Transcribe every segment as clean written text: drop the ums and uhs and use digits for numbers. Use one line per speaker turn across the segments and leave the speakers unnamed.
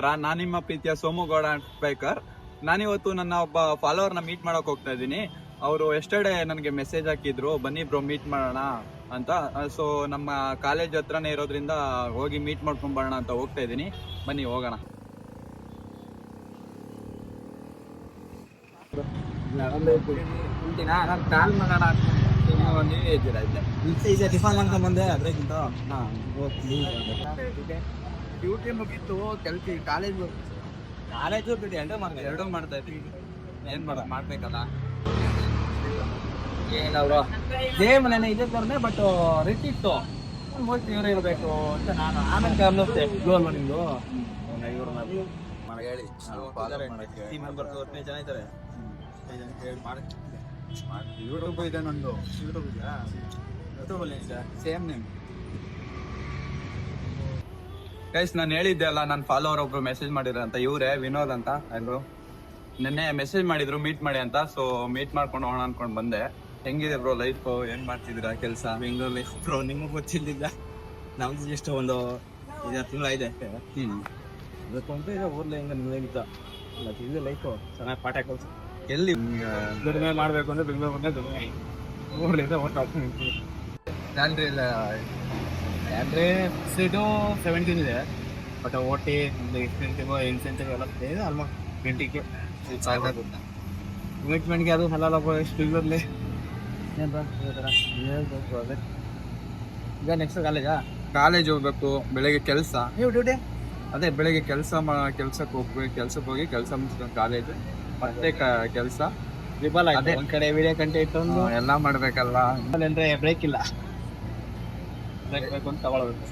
ನಾನು ನಿಮ್ಮ ಪ್ರೀತಿಯ ಸೋಮುಗೌಡ ಪೈಕರ್. ನಾನಿವತ್ತು ನನ್ನ ಒಬ್ಬ ಫಾಲೋವರ್ನ ಮೀಟ್ ಮಾಡಕ್ ಹೋಗ್ತಾ ಇದ್ದೀನಿ. ಅವರು ಎಸ್ಟರ್ಡೇ ನನಗೆ ಮೆಸೇಜ್ ಹಾಕಿದ್ರು, ಬನ್ನಿ ಬ್ರೋ ಮೀಟ್ ಮಾಡೋಣ ಅಂತ. ಸೊ ನಮ್ಮ ಕಾಲೇಜ್ ಹತ್ರನೇ ಇರೋದ್ರಿಂದ ಹೋಗಿ ಮೀಟ್ ಮಾಡ್ಕೊಂಡ್ ಬರೋಣ ಅಂತ ಹೋಗ್ತಾ ಇದ್ದೀನಿ. ಬನ್ನಿ ಹೋಗೋಣ. ಕಾಲ್ ಮಾಡೋಣ ನೀವೇ ಇದ್ದೀರಾ ಇಲ್ಲೇ
ಟಿಫನ್ ಮಾಡ್ಕೊಂಡ್ ಬಂದೆ ಅದ್ರಕ್ಕಿಂತ
ಡ್ಯೂಟಿ ಮುಗಿತ್ತು, ಕೆಲ್ಸ ಕಾಲೇಜು
ಬಿಟ್ಟು
ಎರಡೂ ಮಾಡ್ತಾ ಇದ್ವಿ. ಏನ್ ಮಾಡ್ಬೇಕಲ್ಲ.
ಏನವ್ರು ಸೇಮ್ ನೆನೆ ಇದೇ ತರನೇ, ಬಟ್ ರಿಚ್ ಇತ್ತು. ಮೋಸ್ಟ್ ಇವರೇ ಇರಬೇಕು ಅಂತ ನಾನು ಆಮೇಲೆ ಗಮನಿಸ್ತೆ. ಅಲ್ವಾ ನಿಮ್ದು
ಹೇಳಿ
ಟೀಮ್ ಮೆಂಬರ್ಸ್ 15 ಜನ ಇದ್ದಾರೆ.
ಯೂಟ್ಯೂಬ್ ಇದೆ ನಂದು.
ಯೂಟ್ಯೂಬ್ ಇದೆಯಾ? ಯೂಟ್ಯೂಬಲ್ಲಿ
ಸೇಮ್ ನೇಮ್. ಗೈಸ್, ನಾನು ಹೇಳಿದ್ದೆ ಅಲ್ಲ, ನನ್ನ ಫಾಲೋವರ್ ಒಬ್ರು ಮೆಸೇಜ್ ಮಾಡಿದ್ರು ಅಂತ. ಇವರೇ ವಿನೋದ್ ಅಂತ. ಅವರು ನಿನ್ನೆ ಮೆಸೇಜ್ ಮಾಡಿದ್ರು ಮೀಟ್ ಮಾಡಿ ಅಂತ. ಸೊ ಮೀಟ್ ಮಾಡ್ಕೊಂಡು ಹೋಗೋಣ ಅನ್ಕೊಂಡು ಬಂದೆ. ಹೆಂಗಿದೆ ಬ್ರೋ ಲೈಫ್? ಏನ್ ಮಾಡ್ತಿದ್ದೀರಾ ಕೆಲಸ?
ಬೆಂಗಳೂರು ಲೈಫ್ ಬ್ರೋ ನಿಮಗೂ ಗೊತ್ತಿಲ್ಲ. ನಮ್ದು ಜಸ್ಟ್ ಒಂದು 5 ತಿಂಗಳು ಆಯ್ತು ಅಷ್ಟೇ. ಅದಕ್ಕೊಂದು ಈಗ ಊರ್ಲಿ ಹೆಂಗ ನಿಮ್ಗಿಂತ ಇದು ಲೈಫು ಚೆನ್ನಾಗಿ ಪಾಠ ಕಲ್ಸು.
ಎಲ್ಲಿ
ದುಡಿಮೆ ಮಾಡಬೇಕು ಅಂದ್ರೆ ಬೆಂಗಳೂರನ್ನೇ ದುಡಿಮೆ. ಊರ್ಲಿಂದ ಓಟ್ ಹಾಕ್ತೀನಿ.
ಸ್ಯಾಲ್ರಿ ಇಲ್ಲ
ಸ್ಯಾಲ್ರಿ ಸೀಟು 17 ಇದೆ, ಬಟ್ ಓಟಿ ಇನ್ಸೆಂಟಿವ್ ಎಲ್ಲ ಇದೆ. ಆಲ್ಮೋಸ್ಟ್ 20K ಸಾಕಾಗುತ್ತೆ. ಕಮಿಟ್ಮೆಂಟ್ಗೆ ಅದು ಹಲವು ಎಷ್ಟು ಇಲ್ಲೇ ಈಗ ನೆಕ್ಸ್ಟ್
ಕಾಲೇಜ್ ಹೋಗ್ಬೇಕು, ಬೆಳಗ್ಗೆ ಕೆಲಸ.
ನೀವು ಡ್ಯೂಟಿ
ಅದೇ ಬೆಳಗ್ಗೆ ಕೆಲ್ಸಕ್ಕೆ ಹೋಗ್ಬೇಕು, ಕೆಲ್ಸಕ್ಕೆ ಹೋಗಿ ಕೆಲಸ ಮುಗಿಸ್ಕೊಂಡು ಕಾಲೇಜ್ ಮತ್ತೆ ಕೆಲಸ.
ಟ್ರಿಬಲ್ ಅದೇ ಒಂದ್ ಕಡೆ ವಿಡಿಯೋ ಕಂಟೆಂಟ್ ಇಟ್ಟೊಂದು
ಎಲ್ಲ ಮಾಡ್ಬೇಕಲ್ಲ.
ಅಂದ್ರೆ ಬ್ರೇಕ್ ಇಲ್ಲ, ಬ್ರೇಕ್ ಬೇಕು ಅಂತ ತಗೊಳ್ಬೇಕು.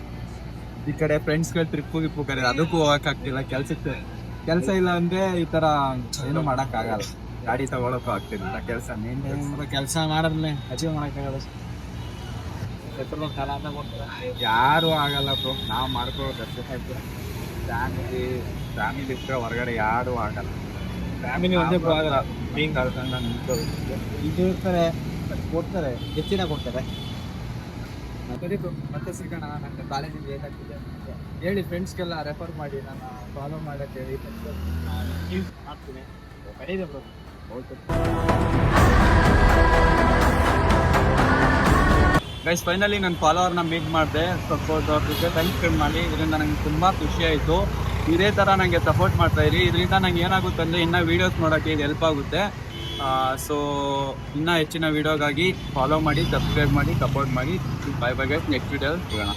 ಈ ಕಡೆ ಫ್ರೆಂಡ್ಸ್ಗಳು ಟ್ರಿಪ್ಪು ಕರೆ, ಅದಕ್ಕೂ ಹೋಗಕ್ ಆಗ್ತಿಲ್ಲ. ಕೆಲಸ ಇಲ್ಲ ಅಂದ್ರೆ ಈ ತರ ಏನು ಮಾಡಕ್ ಆಗಲ್ಲ. ಗಾಡಿ ತಗೊಳಕ್ಕೂ ಆಗ್ತಿಲ್ಲ.
ಕೆಲಸ ಮಾಡಿದ್ಮೇಲೆ ಅಚೀವ್ ಮಾಡಕ್ಕಾಗಲ್ಲ. ಪೆಟ್ರೋಲ್ ಕಾಲ ಅಂತ ಕೊಡ್ತಾರೆ,
ಯಾರು ಆಗಲ್ಲ ಬ್ರೋ. ನಾವು ಮಾಡ್ಕೋಬೇಕು. ಫ್ಯಾಮಿಲಿ ಇದ್ರೆ ಹೊರಗಡೆ ಯಾರು ಆಗಲ್ಲ.
ಫ್ಯಾಮಿಲಿ ಒಂದೇ ಆಗಲ್ಲ. ಬೀಂಗ್ ಕಳ್ಕೊಂಡು ಇದು ಇರ್ತಾರೆ, ಕೊಡ್ತಾರೆ, ಹೆಚ್ಚಿನ ಕೊಡ್ತಾರೆ.
ಮತ್ತೆ ಸಿಗೋಣ. ನನ್ನ ಕಾಲೇಜಿಗೆ ಬೇಕಾಗ್ತಿದೆ ಹೇಳಿ, ಫ್ರೆಂಡ್ಸ್ಗೆಲ್ಲ ರೆಫರ್ ಮಾಡಿ, ನಾನು ಫಾಲೋ ಮಾಡಕ್ಕೆ ಹೇಳಿ.
ಮಾಡ್ತೀನಿ. ಕರೀದೆ ಬ್ರೋ.
ಗೈಸ್, ಫೈನಲಿ ನನ್ನ ಫಾಲೋವರ್ನ ಮೀಟ್ ಮಾಡಿದೆ. ಸಪೋರ್ಟ್ ಅವ್ರ ಜೊತೆ ಟೈಮ್ ಸ್ಪೆಂಡ್ ಮಾಡಿ, ಇದರಿಂದ ನನಗೆ ತುಂಬ ಖುಷಿ ಆಯಿತು. ಇದೇ ಥರ ನನಗೆ ಸಪೋರ್ಟ್ ಮಾಡ್ತಾಯಿರಿ. ಇದರಿಂದ ನಂಗೆ ಏನಾಗುತ್ತೆ ಅಂದರೆ ಇನ್ನೂ ವೀಡಿಯೋಸ್ ನೋಡೋಕ್ಕೆ ಇದು ಹೆಲ್ಪ್ ಆಗುತ್ತೆ. ಸೊ ಇನ್ನೂ ಹೆಚ್ಚಿನ ವೀಡಿಯೋಗಾಗಿ ಫಾಲೋ ಮಾಡಿ, ಸಬ್ಸ್ಕ್ರೈಬ್ ಮಾಡಿ, ಸಪೋರ್ಟ್ ಮಾಡಿ. Bye bye guys, next video ಸಿಗೋಣ.